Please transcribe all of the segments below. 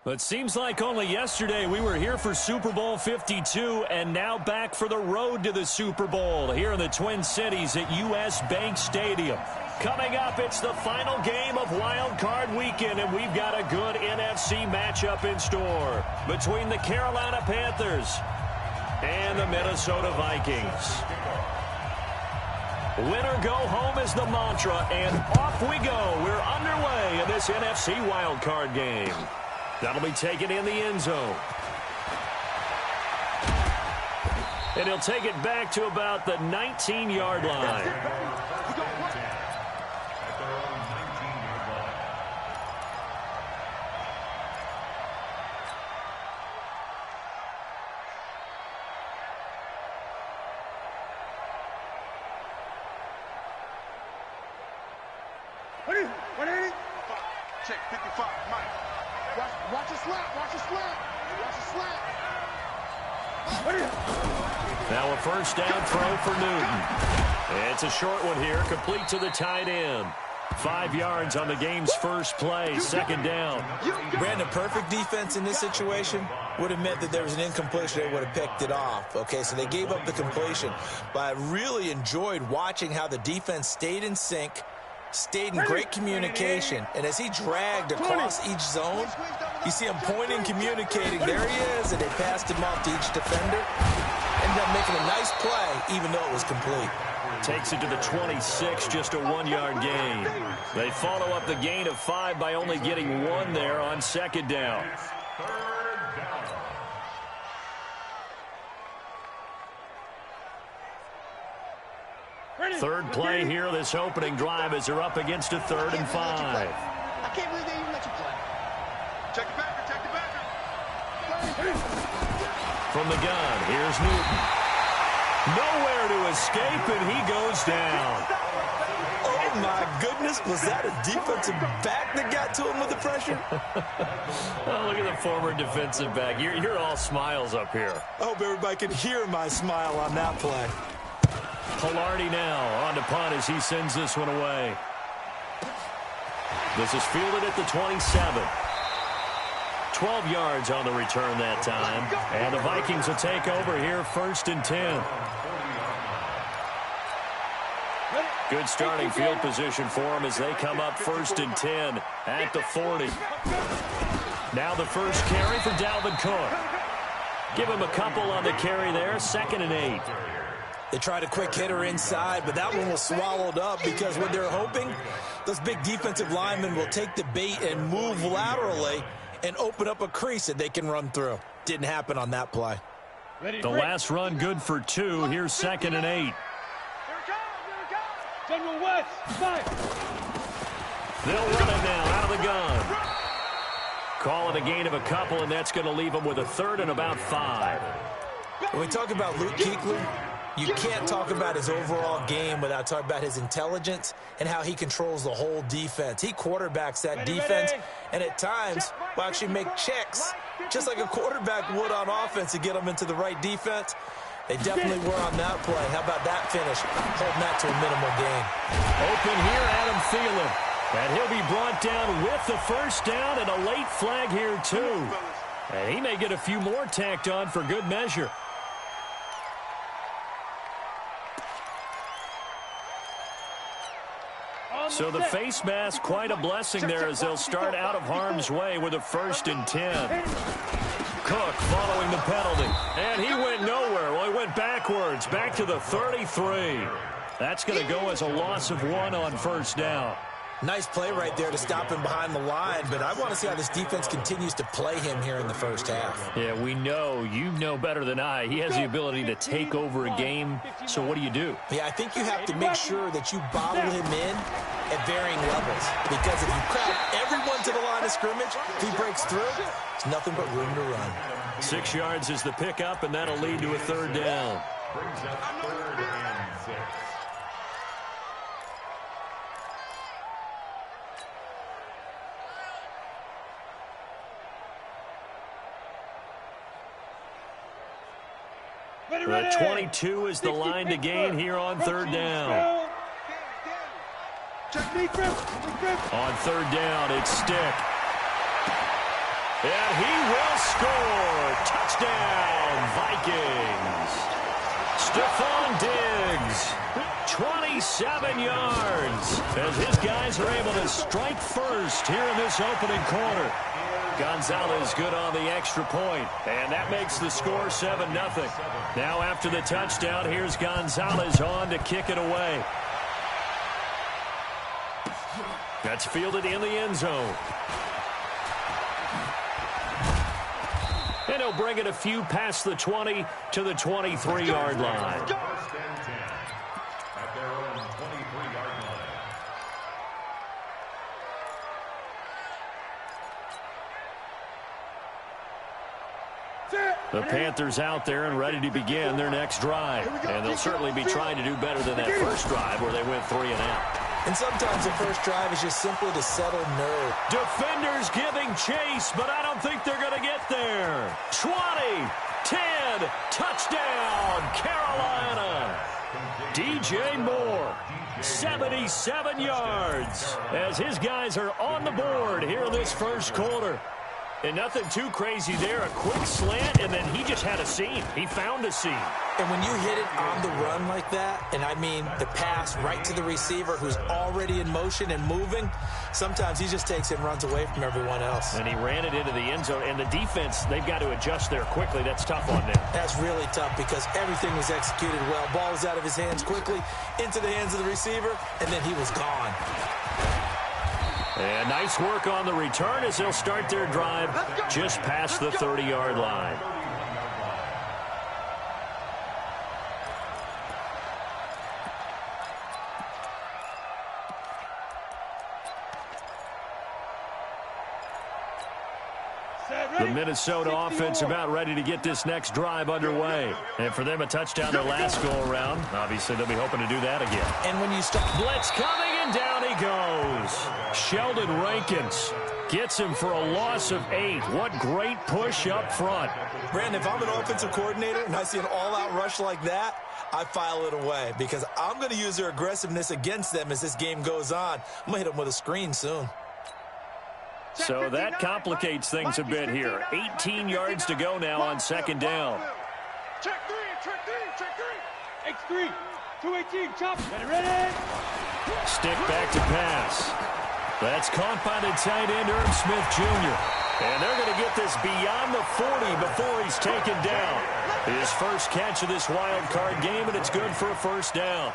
It seems like only yesterday we were here for Super Bowl 52 and now back for the road to the Super Bowl here in the Twin Cities at U.S. Bank Stadium. Coming up, it's the final game of Wild Card Weekend, and we've got a good NFC matchup in store between the Carolina Panthers and the Minnesota Vikings. Win or go home is the mantra, and off we go. We're underway in this NFC Wild Card game. That'll be taken in the end zone. And he'll take it back to about the 19-yard line. Check 55, Mike. Watch the slap, watch the slap, watch the slap. Now a first down throw for Newton. It's a short one here, complete to the tight end. 5 yards on the game's first play, second down. Brandon, perfect defense in this situation would have meant that there was an incompletion. They would have picked it off. Okay, so they gave up the completion. But I really enjoyed watching how the defense stayed in sync, stayed in great communication, and as he dragged across each zone, you see him pointing, communicating. There he is, and they passed him off to each defender. Ended up making a nice play, even though it was complete. Takes it to the 26, just a 1-yard gain. They follow up the gain of 5 by only getting 1 there on second down. Third play here, this opening drive, as they're up against a 3rd and 5. I can't believe they even let you play. Check the backer, check the backer. From the gun, here's Newton. Nowhere to escape, and he goes down. Oh, my goodness. Was that a defensive back that got to him with the pressure? Oh, look at the former defensive back. You're all smiles up here. I hope everybody can hear my smile on that play. Pilardi now on to punt as he sends this one away. This is fielded at the 27. 12 yards on the return that time. And the Vikings will take over here, 1st and 10. Good starting field position for them as they come up 1st and 10 at the 40. Now the first carry for Dalvin Cook. Give him a couple on the carry there, 2nd and 8. They tried a quick hitter inside, but that one was swallowed up because what they're hoping, those big defensive linemen will take the bait and move laterally and open up a crease that they can run through. Didn't happen on that play. The last run good for 2. Here's 2nd and 8. Here it comes. General West, fire. They'll run it now out of the gun. Call it a gain of a couple, and that's going to leave them with a 3rd and about 5. When we talk about Luke Kuechly, you can't talk about his overall game without talking about his intelligence and how he controls the whole defense. He quarterbacks that defense, and at times will actually make checks, just like a quarterback would on offense to get them into the right defense. They definitely were on that play. How about that finish? Holding that to a minimal gain. Open here, Adam Thielen. And he'll be brought down with the first down and a late flag here, too. And he may get a few more tacked on for good measure. So the face mask, quite a blessing there as they'll start out of harm's way with a 1st and 10. Cook following the penalty. And he went nowhere. Well, he went backwards, back to the 33. That's going to go as a loss of 1 on first down. Nice play right there to stop him behind the line, but I want to see how this defense continues to play him here in the first half. Yeah, we know. You know better than I. He has the ability to take over a game, so what do? Yeah, I think you have to make sure that you bottle him in at varying levels, because if you crowd everyone to the line of scrimmage, if he breaks through, it's nothing but room to run. 6 yards is the pickup, and that'll lead to a 3rd down. The 22 is the line to gain here on 3rd down. On 3rd down, it's Stick. And he will score. Touchdown, Vikings. Stephon Diggs, 27 yards, as his guys are able to strike first here in this opening quarter. Gonzalez good on the extra point, and that makes the score 7-0. Now after the touchdown, here's Gonzalez on to kick it away. That's fielded in the end zone. And he'll bring it a few past the 20 to the 23-yard line. At their own 23-yard line. The Panthers out there and ready to begin their next drive. And they'll certainly be trying to do better than that first drive where they went 3 and out. And sometimes the first drive is just simply to settle nerve. Defenders giving chase, but I don't think they're going to get there. 20, 10, touchdown, Carolina. DJ Moore, 77 yards, as his guys are on the board here in this first quarter. And nothing too crazy there. A quick slant, and then he just had a seam. He found a seam. And when you hit it on the run like that, and I mean the pass right to the receiver who's already in motion and moving, sometimes he just takes it and runs away from everyone else. And he ran it into the end zone. And the defense, they've got to adjust there quickly. That's tough on them. That's really tough because everything was executed well. Ball was out of his hands quickly, into the hands of the receiver, and then he was gone. And nice work on the return as they'll start their drive just past the 30-yard line. The Minnesota offense about ready to get this next drive underway. And for them, a touchdown their last go-around. Obviously, they'll be hoping to do that again. And when you start... Blitz coming, and down he goes. Sheldon Rankins gets him for a loss of 8. What great push up front. Brandon, if I'm an offensive coordinator and I see an all-out rush like that, I file it away because I'm going to use their aggressiveness against them as this game goes on. I'm going to hit them with a screen soon. So that complicates things a bit here. 18 yards to go now on second down. Check three. X3, 218, chop, ready. Stick back to pass. That's caught by the tight end, Herb Smith Jr. And they're going to get this beyond the 40 before he's taken down. His first catch of this wild card game, and it's good for a first down.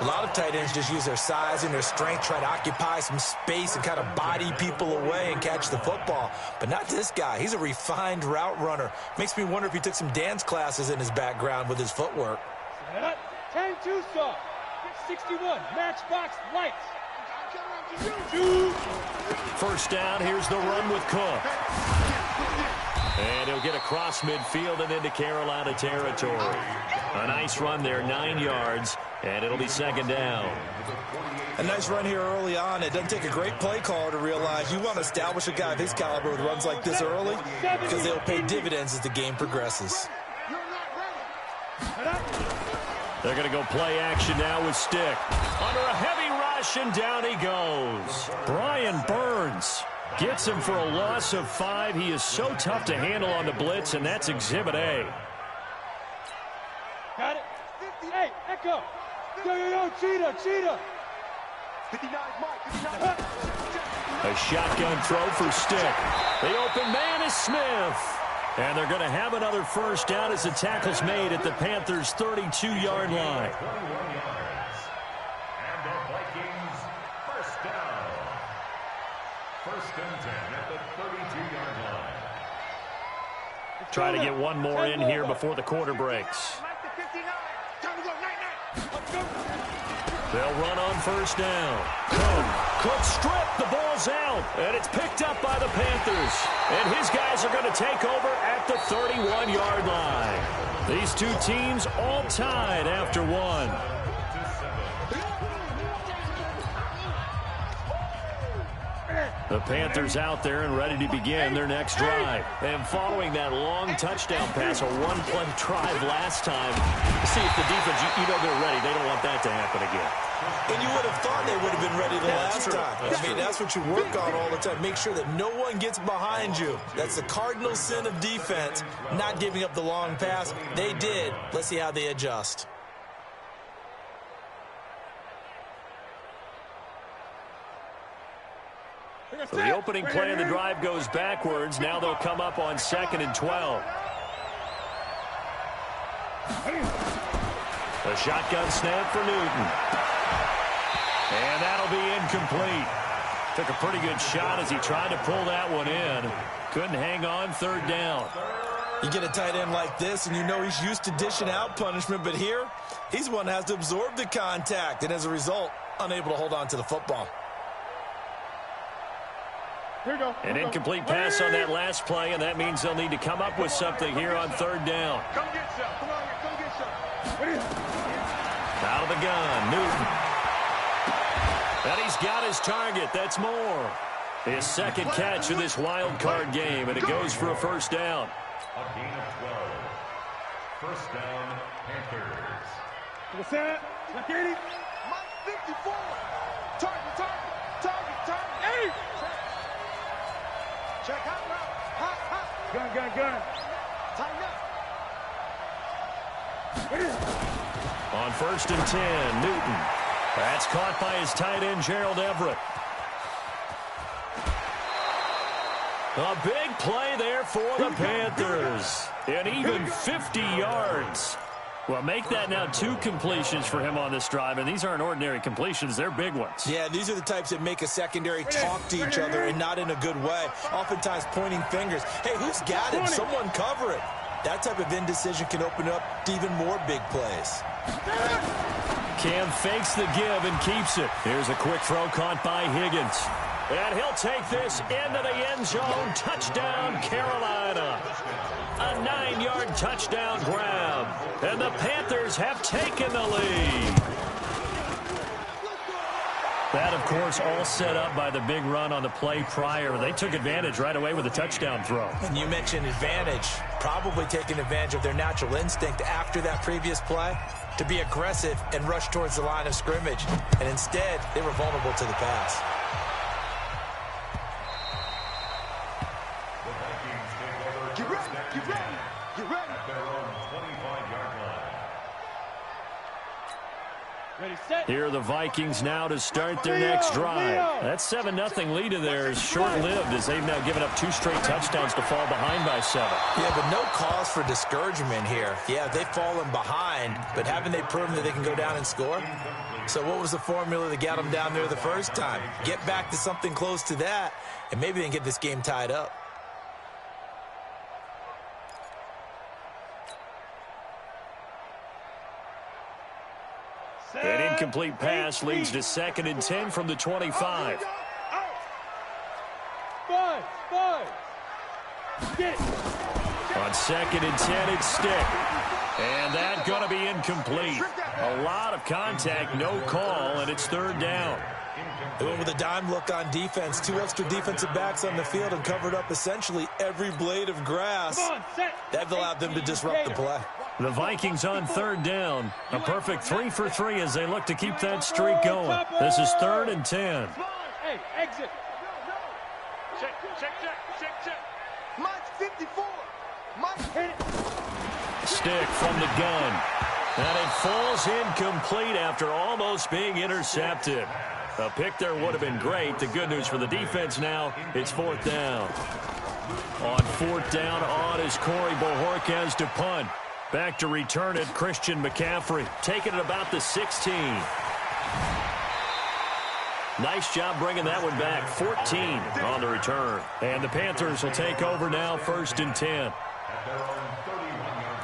A lot of tight ends just use their size and their strength, try to occupy some space and kind of body people away and catch the football. But not this guy. He's a refined route runner. Makes me wonder if he took some dance classes in his background with his footwork. 10-2 saw, 61, matchbox lights. First down, here's the run with Cook. And he'll get across midfield and into Carolina territory. A nice run there, 9 yards, and it'll be second down. A nice run here early on. It doesn't take a great play caller to realize you want to establish a guy of his caliber with runs like this early because they'll pay dividends as the game progresses. They're going to go play action now with Stick. Under a heavy rush, and down he goes. Brian Burns gets him for a loss of 5. He is so tough to handle on the blitz, and that's Exhibit A. Got it. Hey, Echo. Yo, cheetah. 59, Mike, 59. A shotgun throw for Stick. The open man is Smith. And they're going to have another first down as the tackle's made at the Panthers' 32-yard line. And the Vikings first down. First and 10 at the 32-yard line. Try to get one more in here before the quarter breaks. They'll run on first down. Cook stripped. The ball's out. And it's picked up by the Panthers. And his guys are going to take over at the 31-yard line. These two teams all tied after one. The Panthers out there and ready to begin their next drive. And following that long touchdown pass, a one-play drive last time, see if the defense, you know they're ready. They don't want that to happen again. And you would have thought they would have been ready the last time. That's what you work on all the time. Make sure that no one gets behind you. That's the cardinal sin of defense, not giving up the long pass. They did. Let's see how they adjust. So the opening play of the drive goes backwards. Now they'll come up on 2nd and 12. A shotgun snap for Newton. And that'll be incomplete. Took a pretty good shot as he tried to pull that one in. Couldn't hang on 3rd down. You get a tight end like this, and you know he's used to dishing out punishment, but here, he's one that has to absorb the contact, and as a result, unable to hold on to the football. Here we go. An incomplete pass on that last play, and that means they'll need to come up with something here on 3rd down. Come get some. Come on, come get some. Out of the gun, Newton. And he's got his target. That's more. His 2nd catch of this wild card game, and it goes for a 1st down. A gain of 12. 1st down, Panthers. To the center. Look at it. Mike 54. Target. Hey! Check hot route. Gun. Tighten up. On 1st and 10, Newton. That's caught by his tight end, Gerald Everett. A big play there for the Panthers. And even 50 yards. Well, make that now 2 completions for him on this drive, and these aren't ordinary completions. They're big ones. Yeah, these are the types that make a secondary talk to each other and not in a good way. Oftentimes pointing fingers. Hey, who's got him? Someone cover it. That type of indecision can open up to even more big plays. Cam fakes the give and keeps it. Here's a quick throw caught by Higgins. And he'll take this into the end zone. Touchdown, Carolina. A 9-yard touchdown grab. And the Panthers have taken the lead. That, of course, all set up by the big run on the play prior. They took advantage right away with a touchdown throw. And you mentioned advantage. Probably taking advantage of their natural instinct after that previous play to be aggressive and rush towards the line of scrimmage. And instead, they were vulnerable to the pass. Get ready. At their own 25-yard line. Ready, set. Here are the Vikings now to start their next drive. That 7-0 lead of theirs is short-lived as they've now given up 2 straight touchdowns to fall behind by 7. Yeah, but no cause for discouragement here. Yeah, they've fallen behind, but haven't they proven that they can go down and score? So what was the formula that got them down there the first time? Get back to something close to that, and maybe they can get this game tied up. An incomplete pass leads to 2nd and 10 from the 25. Five. Get. On 2nd and 10, it's Stick. And that's going to be incomplete. A lot of contact, no call, and it's 3rd down. They went with a dime look on defense. 2 extra defensive backs on the field and covered up essentially every blade of grass. That allowed them to disrupt the play. The Vikings on 3rd down. A perfect 3 for 3 as they look to keep that streak going. This is 3rd and 10. Hey, exit. Check. Mike 54. Mike. Stick from the gun. And it falls incomplete after almost being intercepted. A pick there would have been great. The good news for the defense now, it's 4th down. On 4th down, on is Corey Bojorquez to punt. Back to return it, Christian McCaffrey. Taking it about the 16. Nice job bringing that one back. 14 on the return. And the Panthers will take over now, 1st and 10. At their own 31-yard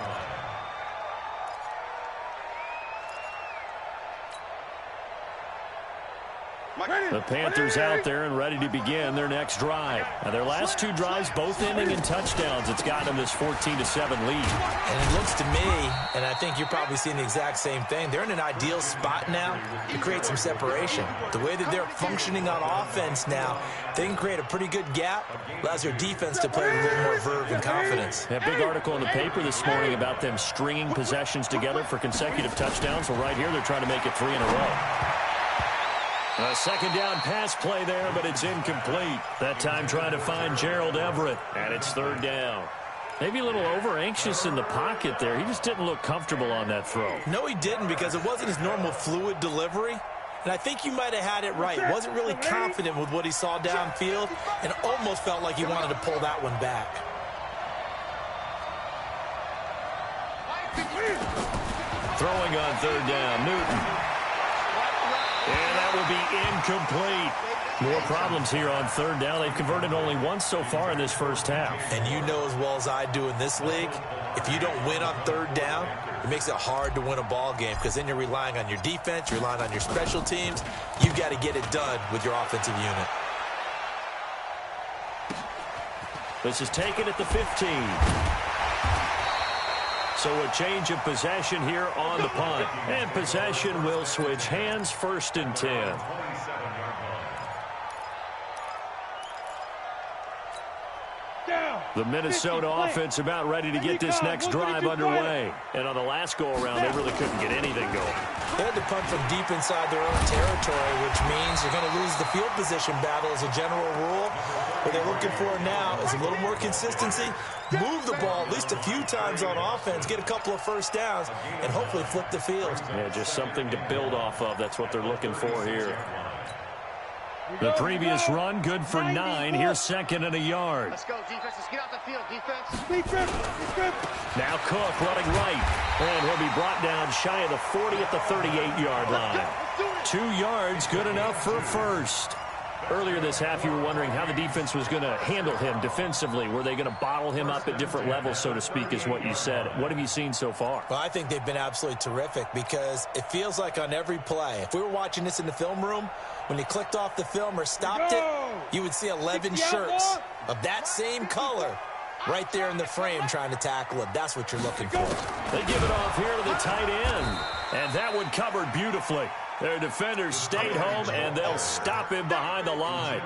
line. Mike. The Panthers out there and ready to begin their next drive. Now, their last two drives, both ending in touchdowns. It's gotten them this 14-7 lead. And it looks to me, and I think you're probably seeing the exact same thing, they're in an ideal spot now to create some separation. The way that they're functioning on offense now, they can create a pretty good gap, allows their defense to play with a little more verve and confidence. That big article in the paper this morning about them stringing possessions together for consecutive touchdowns. Well, right here, they're trying to make it 3 in a row. A second down pass play there, but it's incomplete. That time trying to find Gerald Everett, and it's 3rd down. Maybe a little over-anxious in the pocket there. He just didn't look comfortable on that throw. No, he didn't, because it wasn't his normal fluid delivery. And I think you might have had it right. Wasn't really confident with what he saw downfield and almost felt like he wanted to pull that one back. Throwing on 3rd down, Newton. And that will be incomplete. More problems here on 3rd down. They've converted only once so far in this first half. And you know as well as I do in this league, if you don't win on 3rd down, it makes it hard to win a ball game because then you're relying on your defense, you're relying on your special teams. You've got to get it done with your offensive unit. This is taken at the 15. So a change of possession here on the punt. And possession will switch hands, 1st and 10. The Minnesota offense about ready to get this next drive underway. And on the last go-around, they really couldn't get anything going. They had to punt from deep inside their own territory, which means you're going to lose the field position battle as a general rule. What they're looking for now is a little more consistency, move the ball at least a few times on offense, get a couple of 1st downs, and hopefully flip the field. Yeah, just something to build off of. That's what they're looking for here. The previous run, good for 9. Here's 2nd and a yard. Let's go, defense. Let's get out the field, defense. Now Cook running right. And he'll be brought down shy of the 40 at the 38-yard line. 2 yards, good enough for a 1st. Earlier this half, you were wondering how the defense was going to handle him defensively. Were they going to bottle him up at different levels, so to speak, is what you said. What have you seen so far? Well, I think they've been absolutely terrific because it feels like on every play, if we were watching this in the film room, when he clicked off the film or stopped it, you would see 11 shirts of that same color right there in the frame trying to tackle it. That's what you're looking for. They give it off here to the tight end. And that one covered beautifully. Their defenders stayed home, and they'll stop him behind the line.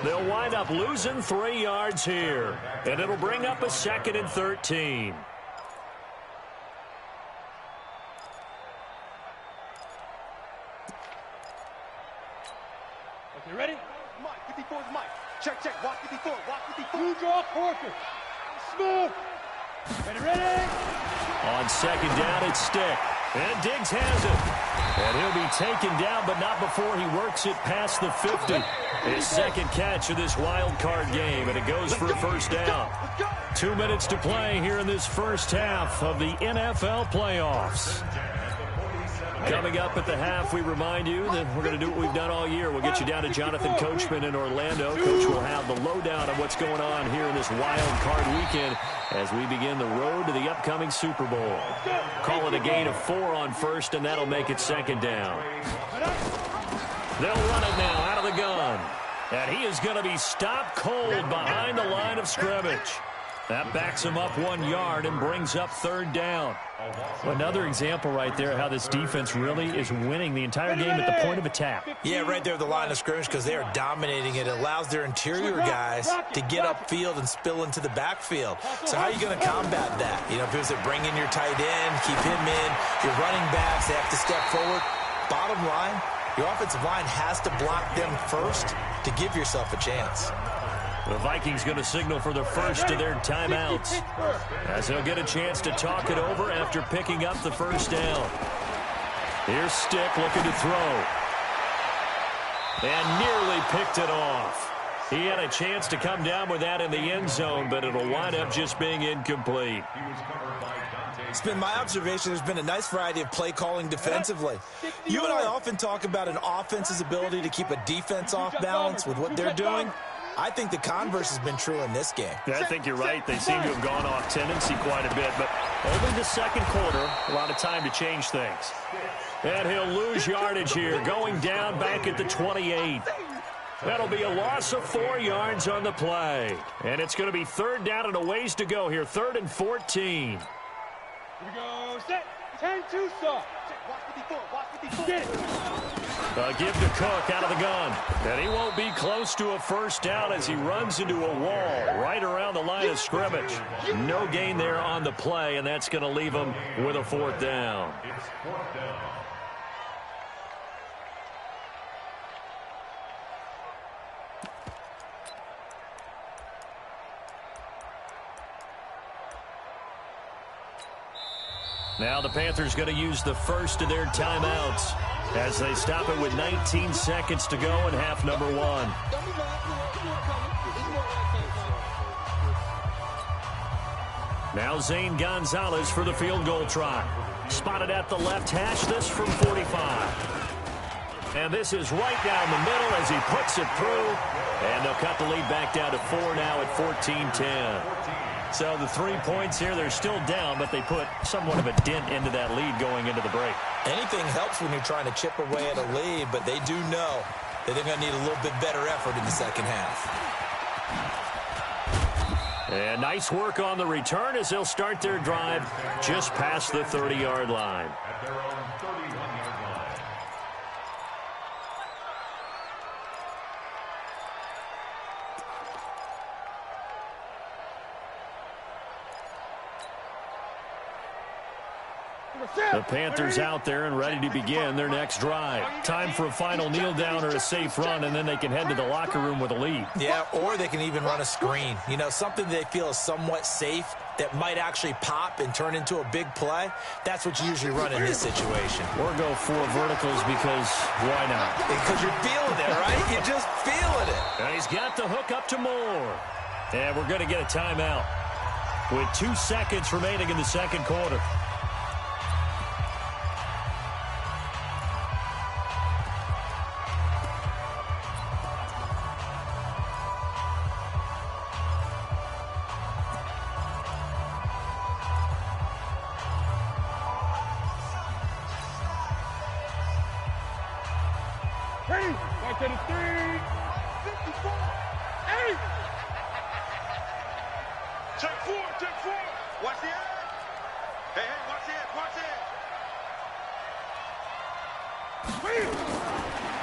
They'll wind up losing 3 yards here, and it'll bring up a 2nd and 13. Okay, ready? Mike, 54 is Mike. Check. Walk 54. Walk 54. You draw Parker. Smooth. Ready? On 2nd down, it's Stick. And Diggs has it. And he'll be taken down, but not before he works it past the 50. His 2nd catch of this wild card game, and it goes for a 1st down. 2 minutes to play here in this first half of the NFL playoffs. Coming up at the half, we remind you that we're going to do what we've done all year. We'll get you down to Jonathan Coachman in Orlando. Coach will have the lowdown on what's going on here in this wild card weekend as we begin the road to the upcoming Super Bowl. Call it a gain of 4 on 1st, and that'll make it 2nd down. They'll run it now out of the gun. And he is going to be stopped cold behind the line of scrimmage. That backs him up 1 yard and brings up 3rd down. Another example right there how this defense really is winning the entire game at the point of attack. Yeah, right there at the line of scrimmage because they are dominating it. It allows their interior guys to get upfield and spill into the backfield. So how are you going to combat that? You know, if it was to bring in your tight end, keep him in, your running backs, they have to step forward. Bottom line, your offensive line has to block them first to give yourself a chance. The Vikings going to signal for the first of their timeouts as they'll get a chance to talk it over after picking up the 1st down. Here's Stick looking to throw. And nearly picked it off. He had a chance to come down with that in the end zone, but it'll wind up just being incomplete. It's been my observation there's been a nice variety of play calling defensively. You and I often talk about an offense's ability to keep a defense off balance with what they're doing. I think the converse has been true in this game. Yeah, I think you're right. They seem to have gone off tendency quite a bit, but only the second quarter, a lot of time to change things. And he'll lose yardage here, going down back at the 28. That'll be a loss of 4 yards on the play. And it's going to be third down and a ways to go here, 3rd and 14. Here we go. Set. 10-2 stop. A give to Cook out of the gun. And he won't be close to a first down as he runs into a wall right around the line of scrimmage. No gain there on the play, and that's going to leave him with a 4th down. It's 4th down. Now the Panthers going to use the first of their timeouts as they stop it with 19 seconds to go in half number 1. Now Zane Gonzalez for the field goal try. Spotted at the left hash, this from 45. And this is right down the middle as he puts it through. And they'll cut the lead back down to 4 now at 14-10. So the 3 points here, they're still down, but they put somewhat of a dent into that lead going into the break. Anything helps when you're trying to chip away at a lead, but they do know that they're going to need a little bit better effort in the second half. And nice work on the return as they'll start their drive just past the 30-yard line. At their own 31-yard line. The Panthers out there and ready to begin their next drive. Time for a final kneel down or a safe run, and then they can head to the locker room with a lead. Yeah, or they can even run a screen. You know, something they feel is somewhat safe that might actually pop and turn into a big play. That's what you usually run in this situation. Or go 4 verticals because why not? Because you're feeling it, right? You're just feeling it. And he's got the hook up to Moore. And we're going to get a timeout with 2 seconds remaining in the second quarter. Back to the 3. 54. Hey. Check 4. Watch the edge. Hey, watch the edge.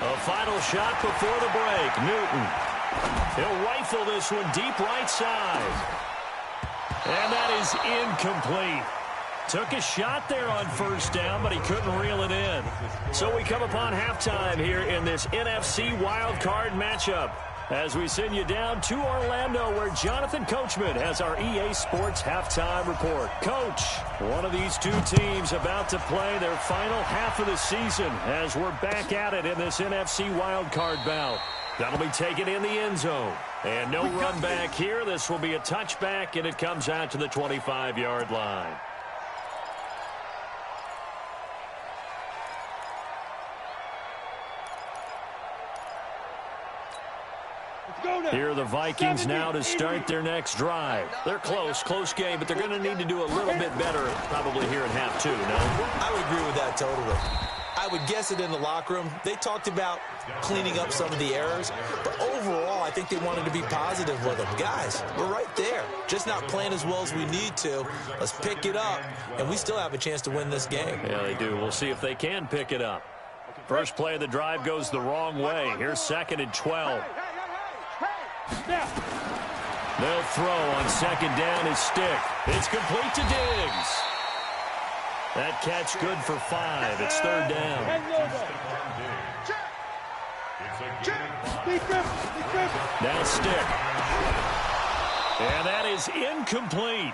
A final shot before the break. Newton. He'll rifle this one deep right side. And that is incomplete. Took a shot there on first down, but he couldn't reel it in. So we come upon halftime here in this NFC wildcard matchup as we send you down to Orlando where Jonathan Coachman has our EA Sports halftime report. Coach, one of these two teams about to play their final half of the season as we're back at it in this NFC wildcard bout. That'll be taken in the end zone. And no run back here. This will be a touchback, and it comes out to the 25-yard line. Here are the Vikings now to start their next drive. They're close game, but they're going to need to do a little bit better probably here in half 2, no? I would agree with that totally. I would guess it in the locker room. They talked about cleaning up some of the errors, but overall, I think they wanted to be positive with them. Guys, we're right there. Just not playing as well as we need to. Let's pick it up, and we still have a chance to win this game. Yeah, they do. We'll see if they can pick it up. First play of the drive goes the wrong way. Here's 2nd and 12. They'll throw on 2nd down his stick. It's complete to Diggs. That catch good for 5. It's 3rd down. Now stick. And that is incomplete.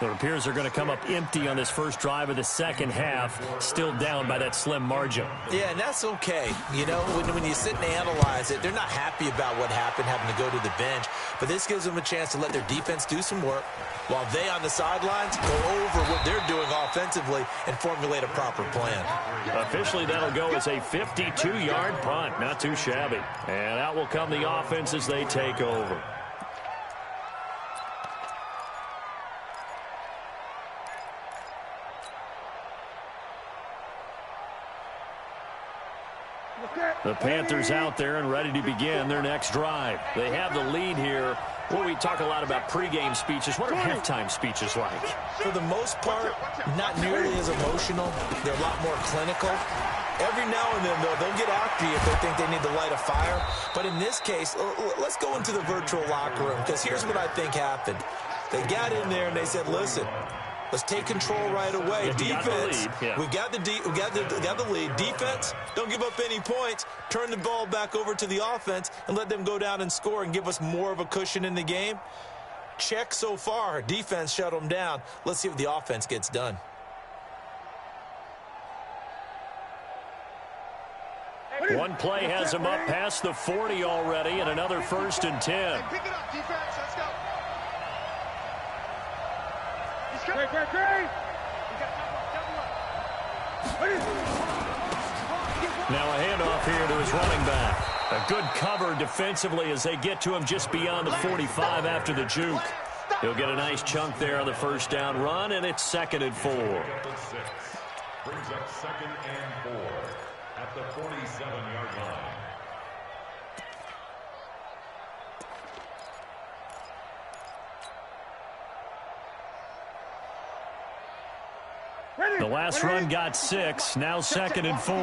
It appears they're going to come up empty on this first drive of the second half, still down by that slim margin. Yeah, and that's okay. You know, when you sit and analyze it, they're not happy about what happened, having to go to the bench. But this gives them a chance to let their defense do some work while they on the sidelines go over what they're doing offensively and formulate a proper plan. Officially, that'll go as a 52-yard punt. Not too shabby. And out will come the offense as they take over. The Panthers out there and ready to begin their next drive. They have the lead here. Well, we talk a lot about pregame speeches. What are halftime speeches like? For the most part, not nearly as emotional. They're a lot more clinical. Every now and then, though, they'll get after you if they think they need to light a fire. But in this case, let's go into the virtual locker room, because here's what I think happened. They got in there and they said, listen, let's take control right away. Defense, we got the lead. Defense, don't give up any points. Turn the ball back over to the offense and let them go down and score and give us more of a cushion in the game. Check so far. Defense shut them down. Let's see if the offense gets done. One play has him up past the 40 already, and another 1st and 10. Pick it up, defense. Let's go. Great. Now a handoff here to his running back. A good cover defensively as they get to him just beyond the 45 after the juke. He'll get a nice chunk there on the first down run, and it's 2nd and 4. Brings up 2nd and 4 at the 47-yard line. The last run got 6, now 2nd and 4.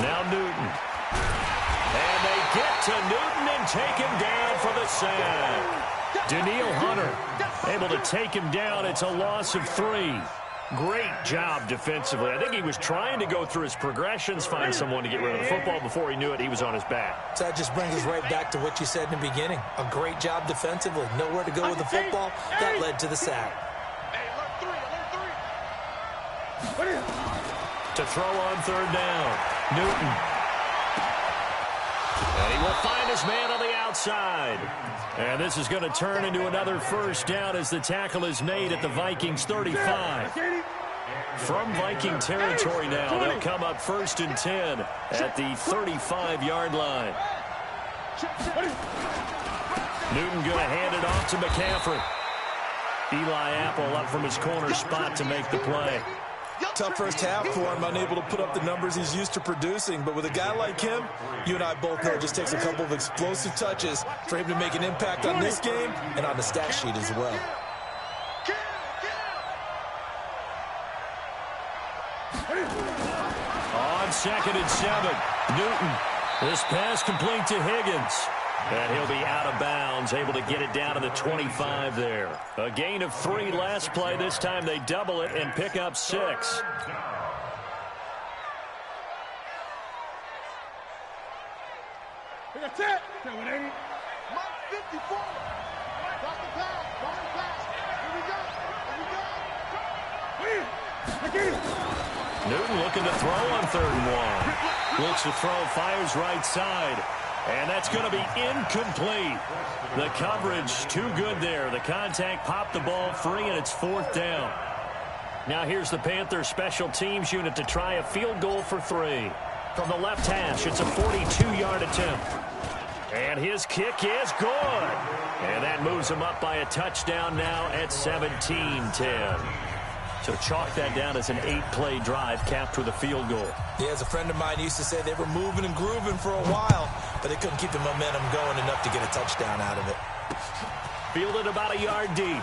Now Newton. And they get to Newton and take him down for the sack. Daniil Hunter able to take him down. It's a loss of 3. Great job defensively. I think he was trying to go through his progressions, find someone to get rid of the football. Before he knew it, he was on his back. So that just brings us right back to what you said in the beginning. A great job defensively. Nowhere to go with the football. That led to the sack. To throw on 3rd down. Newton. And he will find his man on the outside. And this is going to turn into another 1st down as the tackle is made at the Vikings 35. From Viking territory now, they'll come up 1st and 10 at the 35-yard line. Newton going to hand it off to McCaffrey. Eli Apple up from his corner spot to make the play. Tough first half for him, unable to put up the numbers he's used to producing. But with a guy like him, you and I both know it just takes a couple of explosive touches for him to make an impact on this game and on the stat sheet as well. On 2nd and 7, Newton. This pass complete to Higgins. And he'll be out of bounds, able to get it down to the 25 there. A gain of 3 last play. This time they double it and pick up 6. That's it. Come on, 80. Mike 54. Cross the pass. Here we go. Newton looking to throw on 3rd and 1. Looks to throw, fires right side. And that's going to be incomplete. The coverage too good there. The contact popped the ball free, and it's 4th down. Now here's the Panthers special teams unit to try a field goal for 3. From the left hash, it's a 42-yard attempt. And his kick is good. And that moves him up by a touchdown now at 17-10. So chalk that down as an 8-play drive capped with a field goal. Yeah, as a friend of mine used to say, they were moving and grooving for a while, but they couldn't keep the momentum going enough to get a touchdown out of it. Fielded about a yard deep.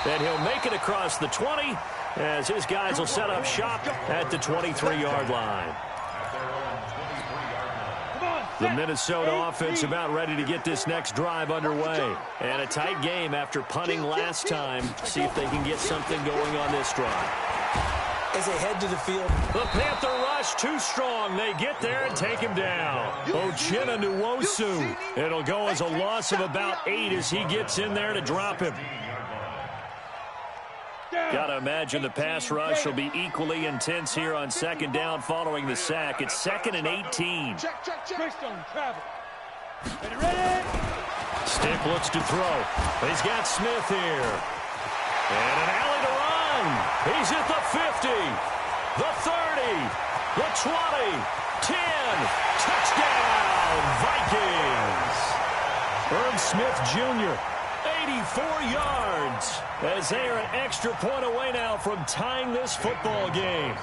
And he'll make it across the 20 as his guys will set up shop at the 23-yard line. The Minnesota offense about ready to get this next drive underway. And a tight game after punting last time. See if they can get something going on this drive. as they head to the field. The Panther rush too strong. They get there and take him down. Uchenna Nwosu. It'll go as a loss of about 8 as he gets in there to drop him. Got to imagine the pass rush will be equally intense here on second down following the sack. It's 2nd and 18. Greystone, travel. Ready? Stick looks to throw. He's got Smith here. And an alley to run. He's at the 50, the 30, the 20, 10. Touchdown, Vikings. Irv Smith Jr., 84 yards, as they are an extra point away now from tying this football game.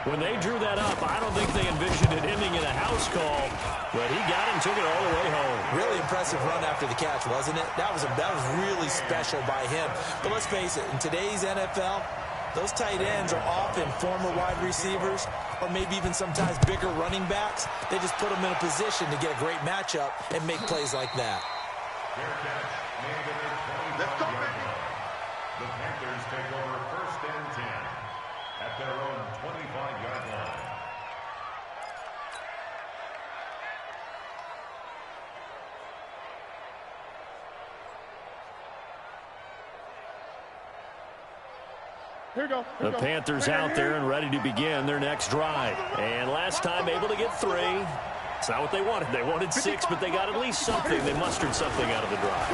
When they drew that up, I don't think they envisioned it ending in a house call, but he got it and took it all the way home. Really impressive run after the catch, wasn't it? That was really special by him. But let's face it, in today's NFL, those tight ends are often former wide receivers or maybe even sometimes bigger running backs. They just put them in a position to get a great matchup and make plays like that. Let's go, baby. The Panthers take over 1st and 10 at their own 25-yard line. Here we go. The Panthers out there and ready to begin their next drive. And last time able to get 3. It's not what they wanted. They wanted 6, but they got at least something. They mustered something out of the drive.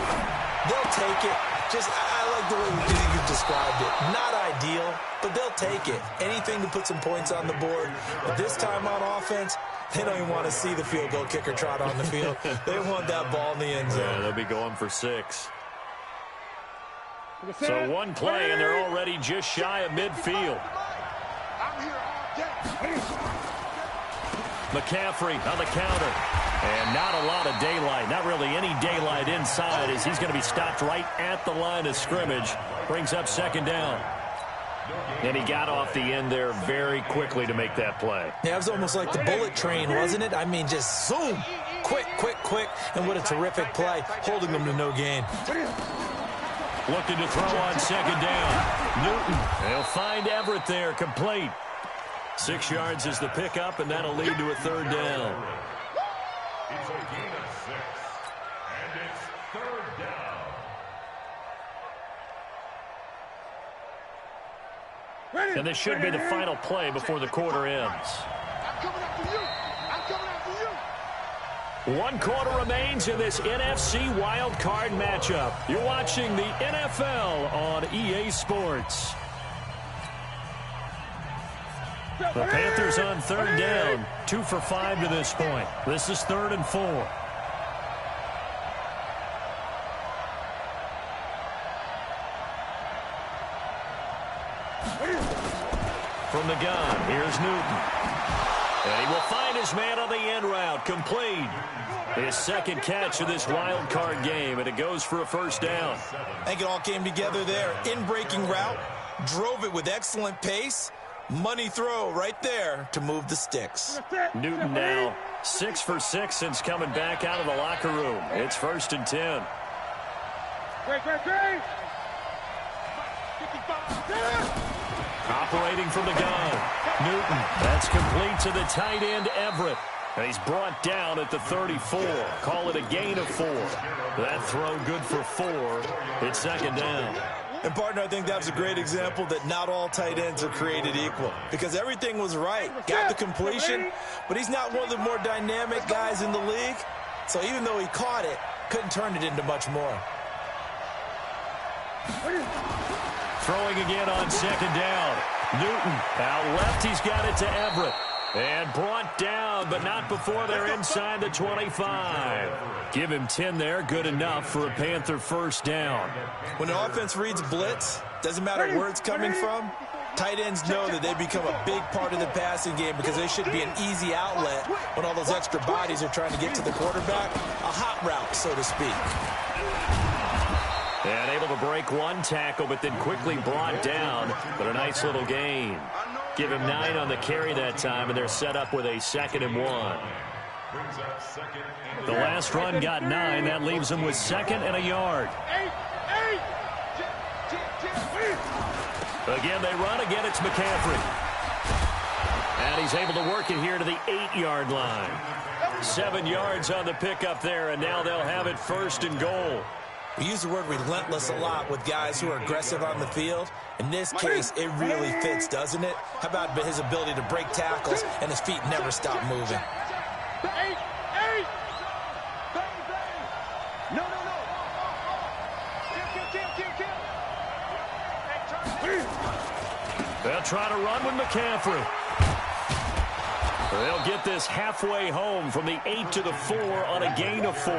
They'll take it. I like the way you described it. Not ideal, but they'll take it. Anything to put some points on the board. But this time on offense, they don't even want to see the field goal kicker trot on the field. They want that ball in the end zone. Yeah, they'll be going for 6. So one play, and they're already just shy of midfield. I'm here all day. McCaffrey on the counter. And not a lot of daylight. Not really any daylight inside as he's going to be stopped right at the line of scrimmage. Brings up 2nd down. And he got off the end there very quickly to make that play. Yeah, it was almost like the bullet train, wasn't it? I mean, just zoom. Quick, quick, quick. And what a terrific play, holding them to no gain. Looking to throw on 2nd down. Newton, they'll find Everett there, complete. 6 yards is the pickup, and that'll lead to a 3rd down. It's a gain of 6, and it's 3rd down. And this should be the final play before the quarter ends. I'm coming after you. I'm coming after you. 1 quarter remains in this NFC Wild Card matchup. You're watching the NFL on EA Sports. The Panthers on 3rd down, 2 for 5 to this point. This is 3rd and 4. From the gun, here's Newton. And he will find his man on the end route, complete. His 2nd catch of this wild card game, and it goes for a 1st down. I think it all came together there. In-breaking route, drove it with excellent pace. Money throw right there to move the sticks. Newton now 6 for 6 since coming back out of the locker room. It's 1st and 10. Great. Operating from the gun. Newton, that's complete to the tight end, Everett. And he's brought down at the 34. Call it a gain of 4. That throw good for 4. It's 2nd down. And, partner, I think that was a great example that not all tight ends are created equal. Because everything was right. Got the completion, but he's not one of the more dynamic guys in the league. So even though he caught it, couldn't turn it into much more. Throwing again on 2nd down. Newton out left. He's got it to Everett. And brought down, but not before they're inside the 25. Give him 10 there. Good enough for a Panther 1st down. When the offense reads blitz, doesn't matter where it's coming from, tight ends know that they become a big part of the passing game because they should be an easy outlet when all those extra bodies are trying to get to the quarterback. A hot route, so to speak. And able to break 1 tackle, but then quickly brought down. But a nice little gain. Give him 9 on the carry that time, and they're set up with a 2nd and 1. The last run got 9. That leaves them with 2nd and a yard. Again, they run. Again, it's McCaffrey. And he's able to work it here to the 8-yard line. 7 yards on the pickup there, and now they'll have it 1st and goal. We use the word relentless a lot with guys who are aggressive on the field. In this case, it really fits, doesn't it? How about his ability to break tackles and his feet never stop moving? They'll try to run with McCaffrey. They'll get this halfway home from the 8 to the 4 on a gain of 4.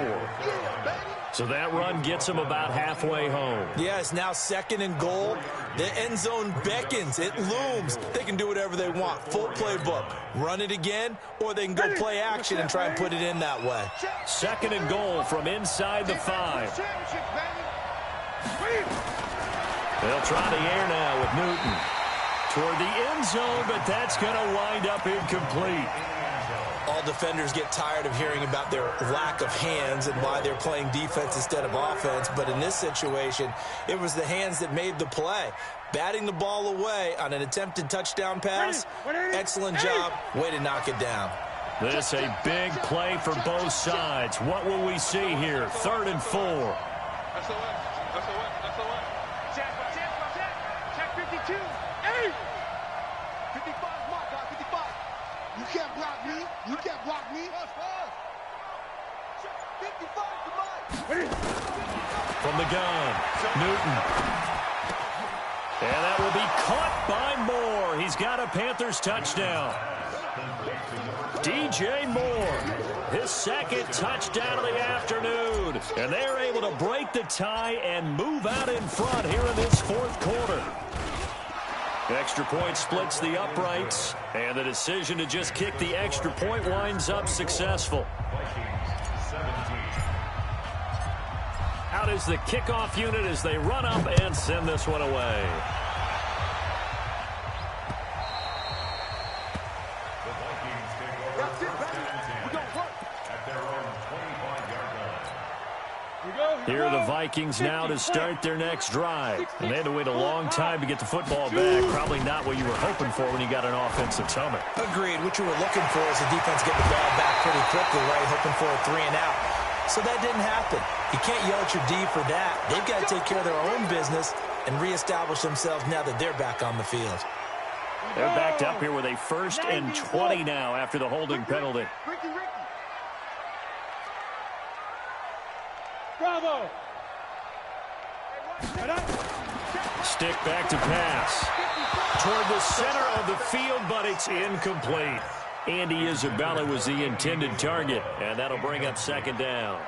So that run gets them about halfway home. Yeah, it's now 2nd and goal. The end zone beckons. It looms. They can do whatever they want. Full playbook. Run it again, or they can go play action and try and put it in that way. 2nd and goal from inside the 5. They'll try the air now with Newton. Toward the end zone, but that's going to wind up incomplete. All defenders get tired of hearing about their lack of hands and why they're playing defense instead of offense. But in this situation, it was the hands that made the play. Batting the ball away on an attempted touchdown pass. Excellent job. Way to knock it down. This a big play for both sides. What will we see here? 3rd and 4. Check 52. 55, my God, 55. You can't block me. You can't block me. 55 to mine. From the gun, Newton. And that will be caught by Moore. He's got a Panthers touchdown. DJ Moore, his 2nd touchdown of the afternoon. And they're able to break the tie and move out in front here in this 4th quarter. Extra point splits the uprights, and the decision to just kick the extra point winds up successful. Out is the kickoff unit as they run up and send this one away. The Vikings take over 1st and 10 at their own 25-yard line. Here are the Vikings now to start their next drive. And they had to wait a long time to get the football back. Probably not what you were hoping for when you got an offensive tumble. Agreed. What you were looking for is the defense getting the ball back pretty quickly, right? Hoping for a 3 and out. So that didn't happen. You can't yell at your D for that. They've got to take care of their own business and reestablish themselves now that they're back on the field. They're backed up here with a 1st and 20 now after the holding penalty. Bravo! Stick back to pass. Toward the center of the field, but it's incomplete. Andy Isabella was the intended target, and that'll bring up 2nd down.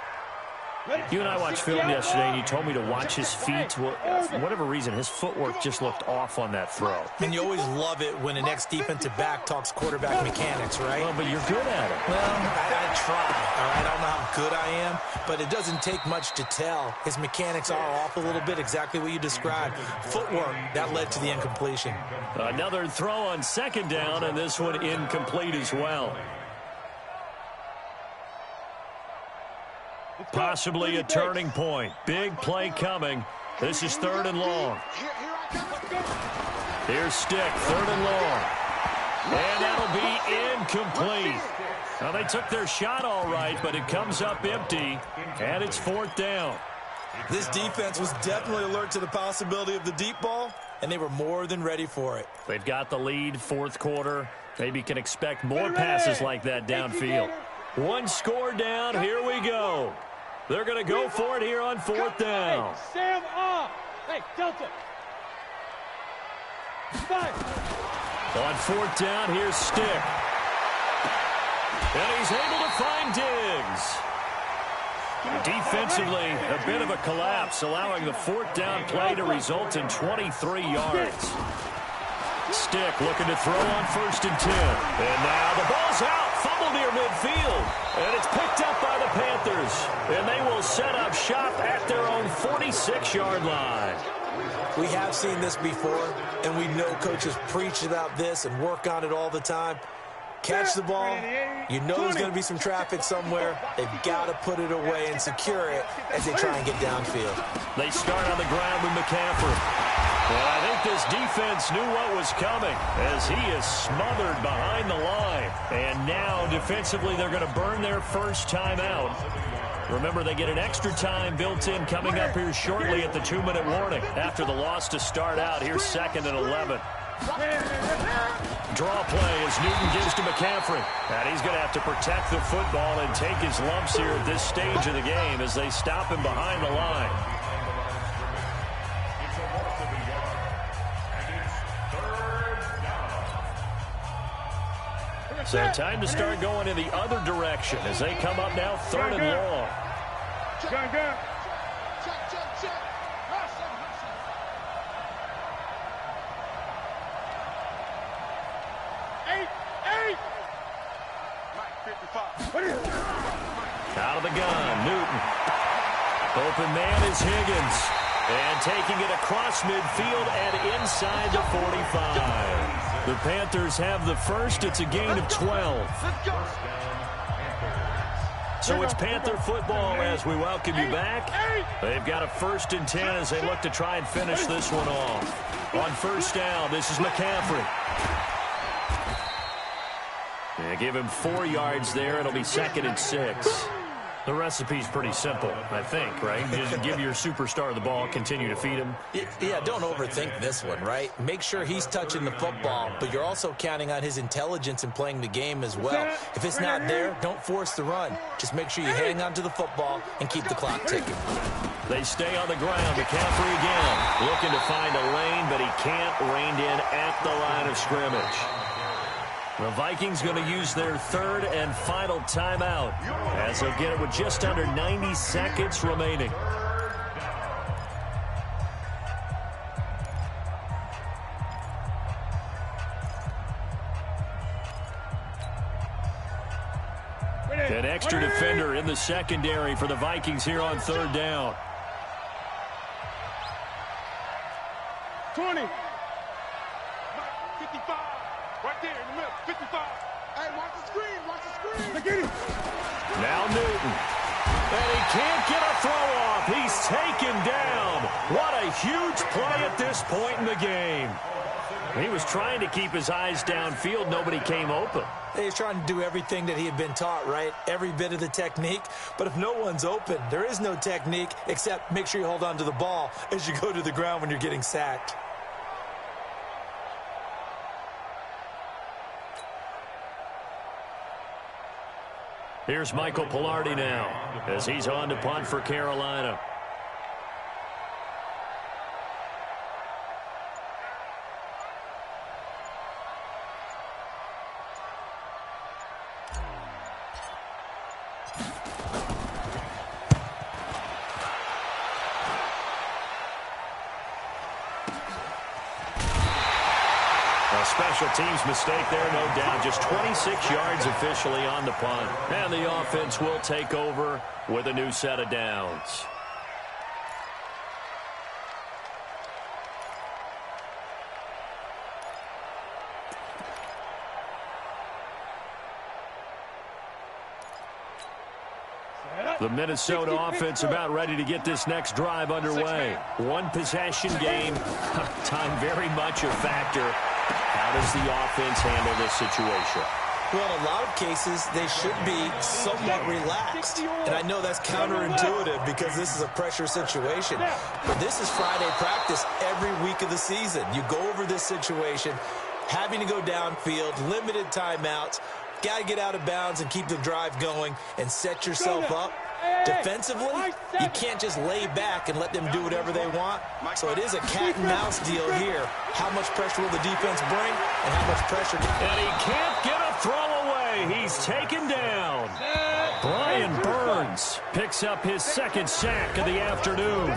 You and I watched film yesterday, and you told me to watch his feet. Well, for whatever reason, his footwork just looked off on that throw. And you always love it when an ex-defensive back talks quarterback mechanics, right? Well, but you're good at it. Well, I try, all right? I don't know how good I am, but it doesn't take much to tell. His mechanics are off a little bit, exactly what you described. Footwork, that led to the incompletion. Another throw on 2nd down, and this one incomplete as well. Possibly a turning point. Big play coming. This is 3rd and long. Here's Stick, 3rd and long. And that'll be incomplete. Now, they took their shot all right, but it comes up empty, and it's 4th down. This defense was definitely alert to the possibility of the deep ball, and they were more than ready for it. They've got the lead, 4th quarter. Maybe can expect more passes like that downfield. 1 score down. Here we go. They're going to go for it here on 4th down. Hey, Sam off. Hey, Delta. 5. On 4th down, here's Stick. And he's able to find Diggs. Defensively, a bit of a collapse, allowing the 4th down play to result in 23 yards. Stick looking to throw on 1st and 10. And now the ball's out. Fumble near midfield. And it's picked up by the Panthers. And they will set up shop at their own 46-yard line. We have seen this before, and we know coaches preach about this and work on it all the time. Catch the ball. You know there's going to be some traffic somewhere. They've got to put it away and secure it as they try and get downfield. They start on the ground with McCaffrey. And I think this defense knew what was coming as he is smothered behind the line. And now, defensively, they're going to burn their first timeout. Remember, they get an extra time built in coming up here shortly at the 2-minute warning. After the loss to start out, here's 2nd and 11. Draw play as Newton gives to McCaffrey. And he's going to have to protect the football and take his lumps here at this stage of the game as they stop him behind the line. So time to start going in the other direction as they come up now 3rd and long. Check, check. Eight. Mike 55. Out of the gun, Newton. Open man is Higgins. And taking it across midfield and inside the 45. The Panthers have the first. It's a gain of 12. So it's Panther football as we welcome you back. They've got a 1st and 10 as they look to try and finish this one off. On 1st down, this is McCaffrey. They give him 4 yards there. It'll be 2nd and 6. The recipe's pretty simple, I think, right? Just give your superstar the ball, continue to feed him. Yeah, don't overthink this one, right? Make sure he's touching the football, but you're also counting on his intelligence in playing the game as well. If it's not there, don't force the run. Just make sure you hang on to the football and keep the clock ticking. They stay on the ground. McCaffrey again, looking to find a lane, but he can't rein in at the line of scrimmage. The Vikings going to use their 3rd and final timeout as they'll get it with just under 90 seconds remaining. An extra defender in the secondary for the Vikings here on 3rd down. 20. 55. Right there in the middle. 55. Hey, watch the screen. Get him. Now Newton. And he can't get a throw off. He's taken down. What a huge play at this point in the game. He was trying to keep his eyes downfield. Nobody came open. He's trying to do everything that he had been taught, right? Every bit of the technique. But if no one's open, there is no technique except make sure you hold on to the ball as you go to the ground when you're getting sacked. Here's Michael Pilardi now as he's on to punt for Carolina. A special teams mistake there, no doubt. Just 26 yards officially on the punt. And the offense will take over with a new set of downs. The Minnesota offense about ready to get this next drive underway. One possession game. Time very much a factor. How does the offense handle this situation? Well, in a lot of cases, they should be somewhat relaxed. And I know that's counterintuitive because this is a pressure situation. But this is Friday practice every week of the season. You go over this situation, having to go downfield, limited timeouts, got to get out of bounds and keep the drive going and set yourself up. Defensively, you can't just lay back and let them do whatever they want. So it is a cat-and-mouse deal here. How much pressure will the defense bring and how much pressure? And he can't get a throw away. He's taken down. Brian Burns picks up his 2nd sack of the afternoon.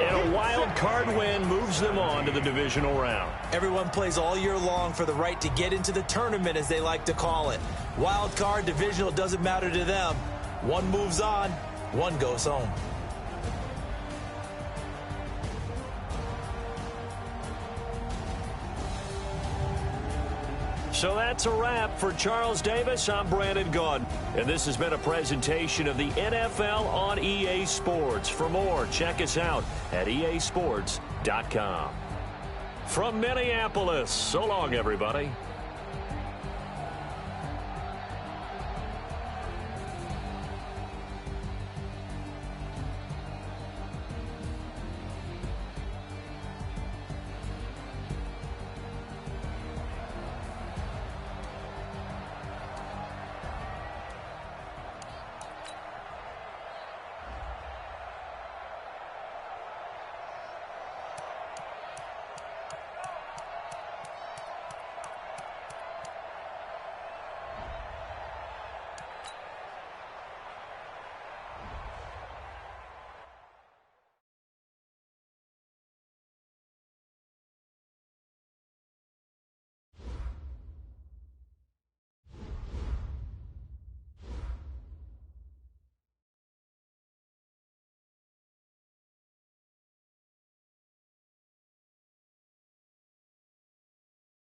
And a wild card win moves them on to the divisional round. Everyone plays all year long for the right to get into the tournament, as they like to call it. Wild card, divisional, doesn't matter to them. One moves on, one goes home. So that's a wrap. For Charles Davis, I'm Brandon Gaudin. And this has been a presentation of the NFL on EA Sports. For more, check us out at easports.com. From Minneapolis, so long, everybody.